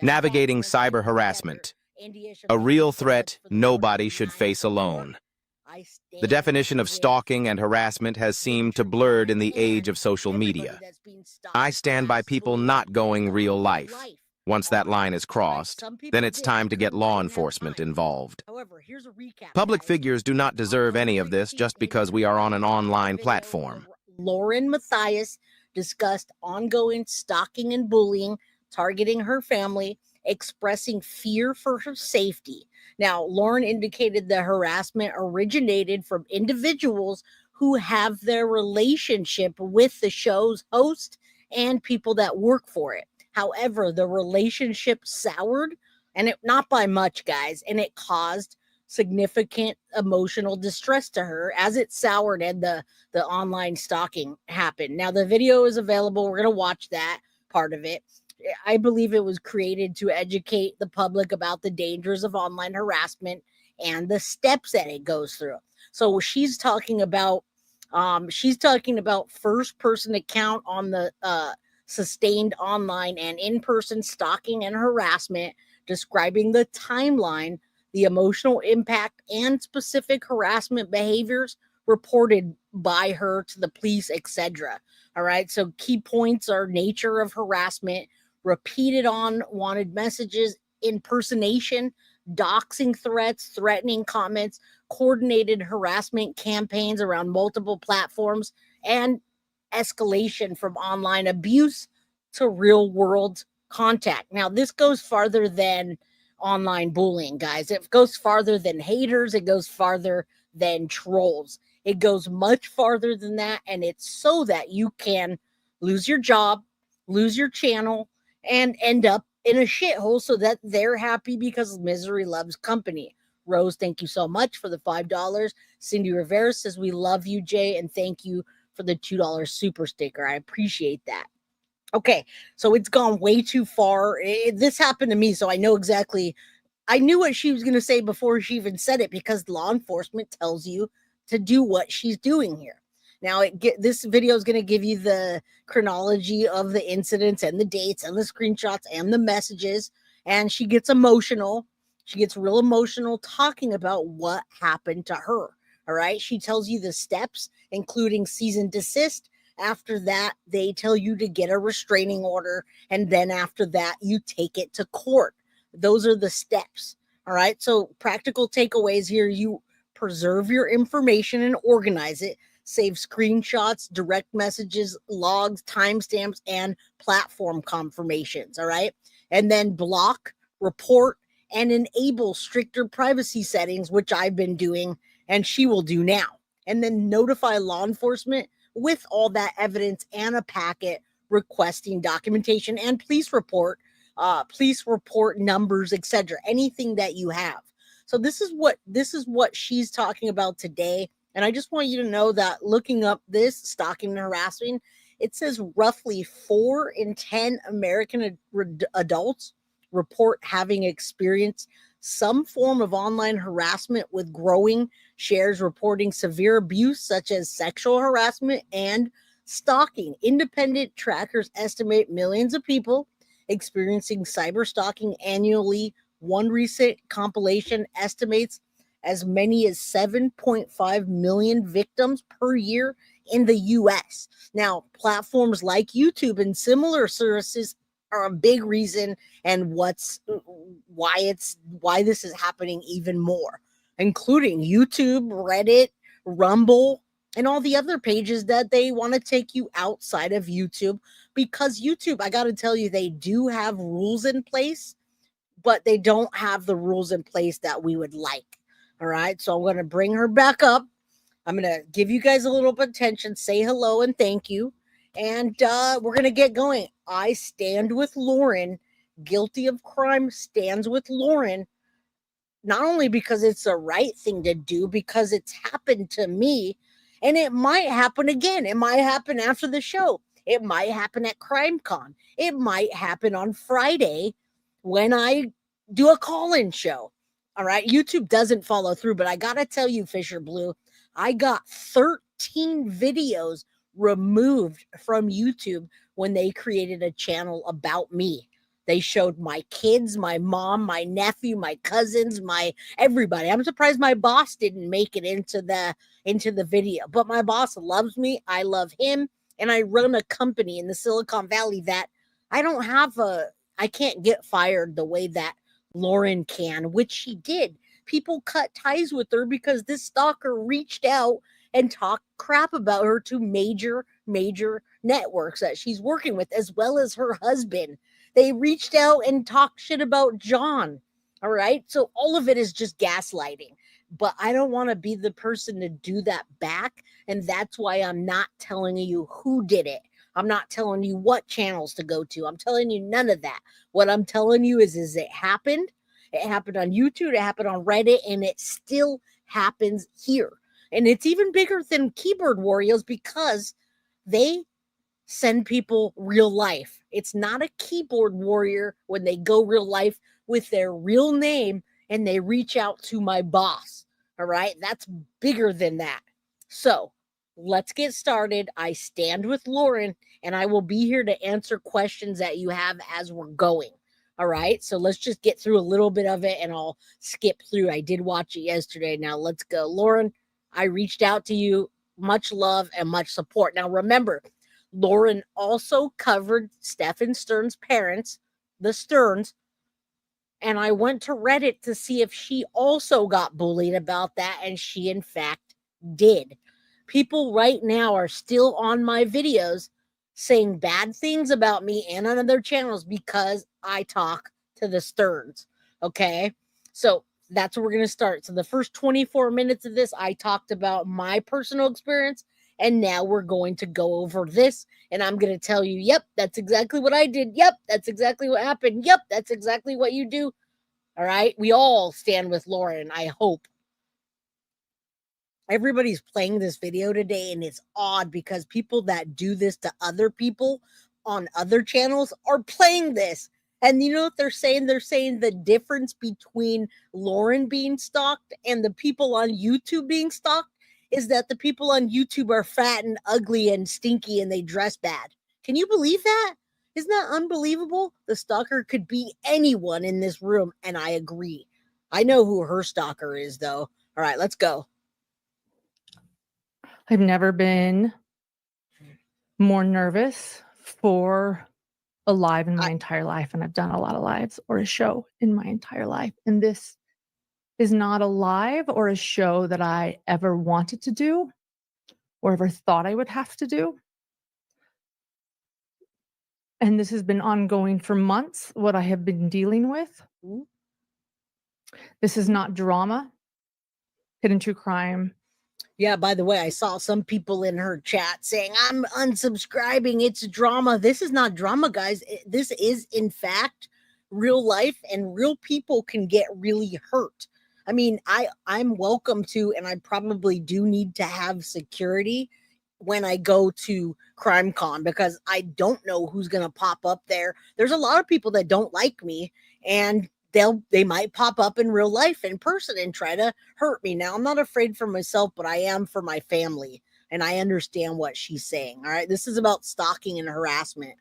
Navigating cyber harassment, a real threat nobody should face alone. The definition of stalking and harassment has seemed to blurred in the age of social media. I stand by people not going real life. Once that line is crossed, then it's time to get law enforcement involved. Public figures do not deserve any of this just because we are on an online platform. Lauren Matthias discussed ongoing stalking and bullying, targeting her family, expressing fear for her safety. Now, Lauren indicated the harassment originated from individuals who have their relationship with the show's host and people that work for it. However, the relationship soured, and it not by much, guys, and it caused significant emotional distress to her as it soured and the online stalking happened. Now, the video is available. We're going to watch that part of it. I believe it was created to educate the public about the dangers of online harassment and the steps that it goes through. So she's talking about first person account on the sustained online and in-person stalking and harassment, describing the timeline, the emotional impact, and specific harassment behaviors reported by her to the police, etc. All right, so key points are nature of harassment, repeated unwanted messages, impersonation, doxing threats, threatening comments, coordinated harassment campaigns around multiple platforms, and escalation from online abuse to real world contact. Now, this goes farther than online bullying, guys. It goes farther than haters. It goes farther than trolls. It goes much farther than that. And it's so that you can lose your job, lose your channel, and end up in a shithole so that they're happy because misery loves company. Rose, thank you so much for the $5. Cindy Rivera says, we love you, Jay, and thank you for the $2 super sticker. I appreciate that. Okay, so it's gone way too far. This happened to me, so I know exactly. I knew what she was going to say before she even said it because law enforcement tells you to do what she's doing here. Now, this video is going to give you the chronology of the incidents and the dates and the screenshots and the messages, and she gets emotional. She gets real emotional talking about what happened to her. All right, she tells you the steps, including cease and desist. After that, they tell you to get a restraining order. And then after that, you take it to court. Those are the steps. All right. So practical takeaways here. You preserve your information and organize it. Save screenshots, direct messages, logs, timestamps, and platform confirmations. All right. And then block, report, and enable stricter privacy settings, which I've been doing and she will do now. And then notify law enforcement with all that evidence and a packet requesting documentation and police report numbers, etc. Anything that you have. So this is what she's talking about today. And I just want you to know that looking up this stalking and harassing, it says roughly 4 in 10 American adults report having experienced some form of online harassment, with growing shares reporting severe abuse such as sexual harassment and stalking. Independent trackers estimate millions of people experiencing cyber stalking annually. One recent compilation estimates as many as 7.5 million victims per year in the US. Now, platforms like YouTube and similar services are a big reason, and why this is happening even more, including YouTube, Reddit, Rumble, and all the other pages that they want to take you outside of YouTube, because YouTube, I got to tell you, they do have rules in place, but they don't have the rules in place that we would like. All right. So I'm going to bring her back up. I'm going to give you guys a little bit of attention, say hello and thank you. And we're going to get going. I stand with Lauren. Guilty of crime stands with Lauren. Not only because it's the right thing to do, because it's happened to me. And it might happen again. It might happen after the show. It might happen at CrimeCon. It might happen on Friday when I do a call-in show. All right. YouTube doesn't follow through, but I got to tell you, Fisher Blue, I got 13 videos removed from YouTube when they created a channel about me. They showed my kids, my mom, my nephew, my cousins, my everybody. I'm surprised my boss didn't make it into the video. But my boss loves me. I love him. And I run a company in the Silicon Valley that I can't get fired the way that Lauren can, which she did. People cut ties with her because this stalker reached out and talked crap about her to major networks that she's working with, as well as her husband. They reached out and talked shit about John. All right. So all of it is just gaslighting. But I don't want to be the person to do that back. And that's why I'm not telling you who did it. I'm not telling you what channels to go to. I'm telling you none of that. What I'm telling you is it happened. It happened on YouTube. It happened on Reddit. And it still happens here. And it's even bigger than keyboard warriors because they send people real life. It's not a keyboard warrior when they go real life with their real name and they reach out to my boss. All right. That's bigger than that. So let's get started. I stand with Lauren and I will be here to answer questions that you have as we're going. All right. So let's just get through a little bit of it and I'll skip through. I did watch it yesterday. Now let's go. Lauren, I reached out to you. Much love and much support. Now remember, Lauren also covered Stephen Stern's parents, the Sterns, and I went to Reddit to see if she also got bullied about that, and she, in fact, did. People right now are still on my videos saying bad things about me and on other channels because I talk to the Sterns, okay? So that's where we're going to start. So the first 24 minutes of this, I talked about my personal experience. And now we're going to go over this. And I'm going to tell you, yep, that's exactly what I did. Yep, that's exactly what happened. Yep, that's exactly what you do. All right. We all stand with Lauren, I hope. Everybody's playing this video today. And it's odd because people that do this to other people on other channels are playing this. And you know what they're saying? They're saying the difference between Lauren being stalked and the people on YouTube being stalked is that the people on YouTube are fat and ugly and stinky and they dress bad. Can you believe that? Isn't that unbelievable? The stalker could be anyone in this room, and I agree. I know who her stalker is, though. All right, let's go. I've never been more nervous for a live in my entire life, and I've done a lot of lives or a show in my entire life. And this is not a live or a show that I ever wanted to do or ever thought I would have to do. And this has been ongoing for months, what I have been dealing with. This is not drama, hidden true crime. Yeah, by the way, I saw some people in her chat saying, I'm unsubscribing. It's drama. This is not drama, guys. This is, in fact, real life, and real people can get really hurt. I mean, I'm welcome to, and I probably do need to have security when I go to CrimeCon because I don't know who's going to pop up there. There's a lot of people that don't like me, and they might pop up in real life in person and try to hurt me. Now, I'm not afraid for myself, but I am for my family, and I understand what she's saying. All right, this is about stalking and harassment.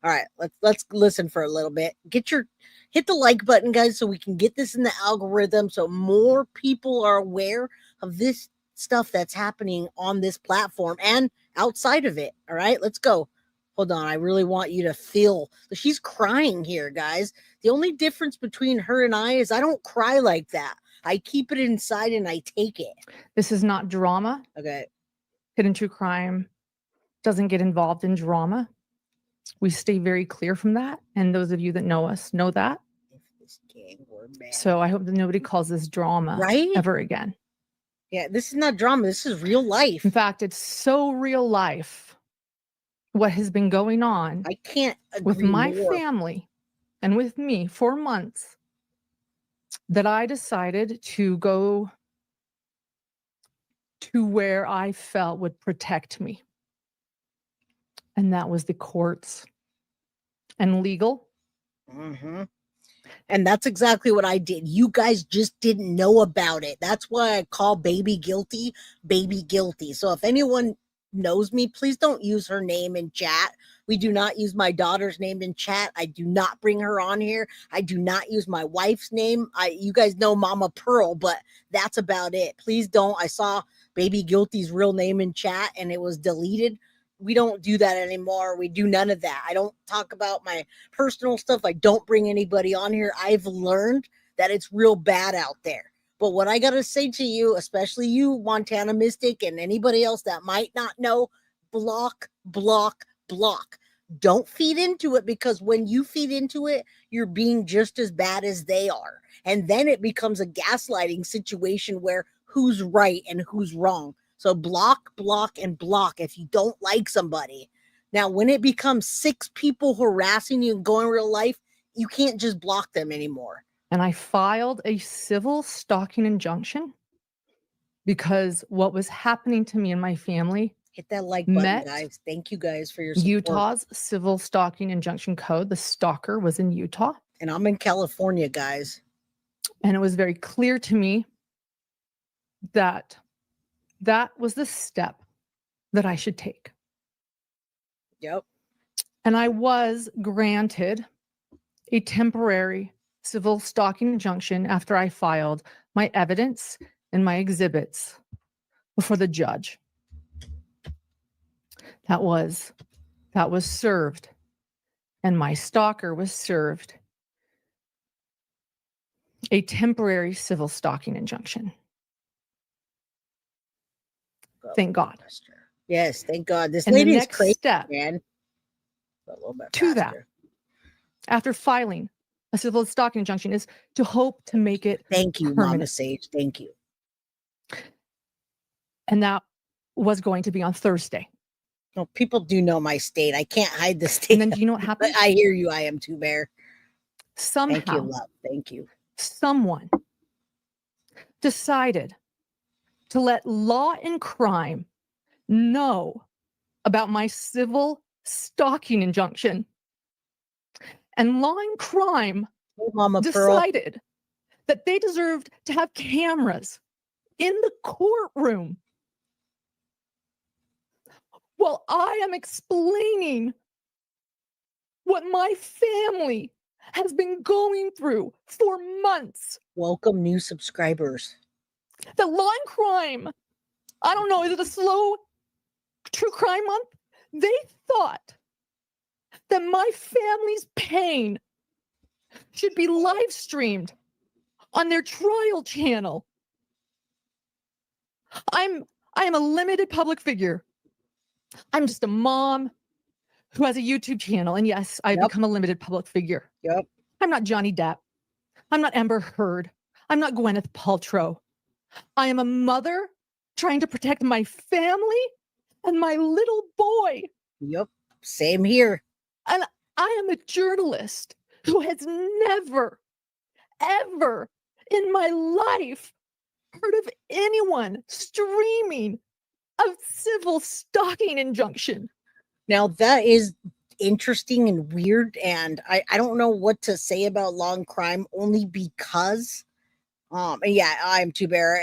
All right, let's listen for a little bit. Hit the like button, guys, so we can get this in the algorithm so more people are aware of this stuff that's happening on this platform and outside of it. All right, let's go. Hold on, I really want you to feel. She's crying here, guys. The only difference between her and I is I don't cry like that. I keep it inside and I take it. This is not drama. Okay. Hidden true crime doesn't get involved in drama. We stay very clear from that. And those of you that know us know that. So I hope that nobody calls this drama ever again. Yeah, this is not drama. This is real life. In fact, it's so real life what has been going on I can't agree with my more. family and with me for months that I decided to go to where I felt would protect me. And that was the courts and legal. Mm-hmm. And that's exactly what I did. You guys just didn't know about it. That's why I call baby guilty, baby guilty. So if anyone knows me, please don't use her name in chat. We do not use my daughter's name in chat. I do not bring her on here. I do not use my wife's name. You guys know Mama Pearl, but that's about it. Please don't. I saw Baby Guilty's real name in chat and it was deleted. We don't do that anymore. We do none of that. I don't talk about my personal stuff. I don't bring anybody on here. I've learned that it's real bad out there. But what I got to say to you, especially you, Montana Mystic, and anybody else that might not know, block, block, block. Don't feed into it, because when you feed into it, you're being just as bad as they are. And then it becomes a gaslighting situation where who's right and who's wrong. So block, block, and block if you don't like somebody. Now, when it becomes 6 people harassing you and going real life, you can't just block them anymore. And I filed a civil stalking injunction because what was happening to me and my family Hit that like button, met guys. Thank you guys for your support. Utah's civil stalking injunction code. The stalker was in Utah. And I'm in California, guys. And it was very clear to me that that was the step that I should take. Yep. And I was granted a temporary civil stalking injunction after I filed my evidence and my exhibits before the judge. That was served, and my stalker was served a temporary civil stalking injunction. Thank God. Yes, thank God. This And the lady is next crazy, step man. A little bit to that, faster. after filing a civil stalking injunction, is to hope to make it Thank you, permanent. Mama Sage. Thank you. And that was going to be on Thursday. No, people do know my state. I can't hide the state. And then do you know what But happened? I hear you. I am too, Bear. Somehow, Thank you, love. Thank you. someone decided to let Law and Crime know about my civil stalking injunction. And Law and Crime Hey, Mama Pearl. decided that they deserved to have cameras in the courtroom while I am explaining what my family has been going through for months. Welcome, new subscribers. The Law and Crime, I don't know, is it a slow true crime month? They thought that my family's pain should be live streamed on their trial channel. I am a limited public figure. I'm just a mom who has a YouTube channel. And yes, I've Yep. become a limited public figure. Yep. I'm not Johnny Depp. I'm not Amber Heard. I'm not Gwyneth Paltrow. I am a mother trying to protect my family and my little boy. Yep. Same here. And I am a journalist who has never, ever in my life heard of anyone streaming a civil stalking injunction. Now that is interesting and weird, and I don't know what to say about Law and Crime, only because yeah, I'm too bare.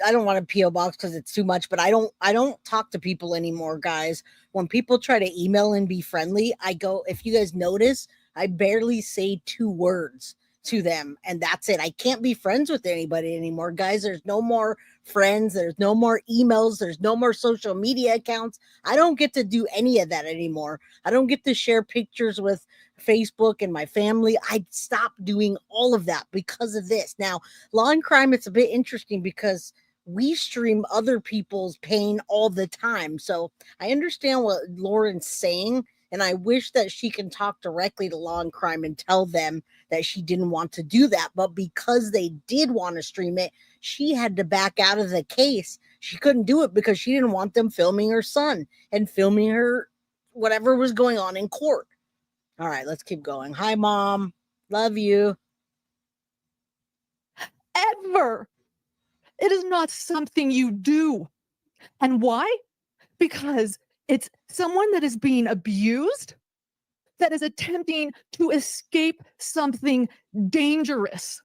I don't want a PO box because it's too much, but I don't talk to people anymore, guys. When people try to email and be friendly, I go, if you guys notice, I barely say 2 words to them, and that's it. I can't be friends with anybody anymore, guys. There's no more friends, there's no more emails, there's no more social media accounts. I don't get to do any of that anymore. I don't get to share pictures with Facebook and my family. I stopped doing all of that because of this. Now, Law and Crime, it's a bit interesting because we stream other people's pain all the time. So I understand what Lauren's saying, and I wish that she can talk directly to Law and Crime and tell them that she didn't want to do that. But because they did want to stream it, she had to back out of the case. She couldn't do it because she didn't want them filming her son and filming her whatever was going on in court. All right, let's keep going. Hi, Mom. Love you. Ever. It is not something you do. And why? Because it's someone that is being abused, that is attempting to escape something dangerous.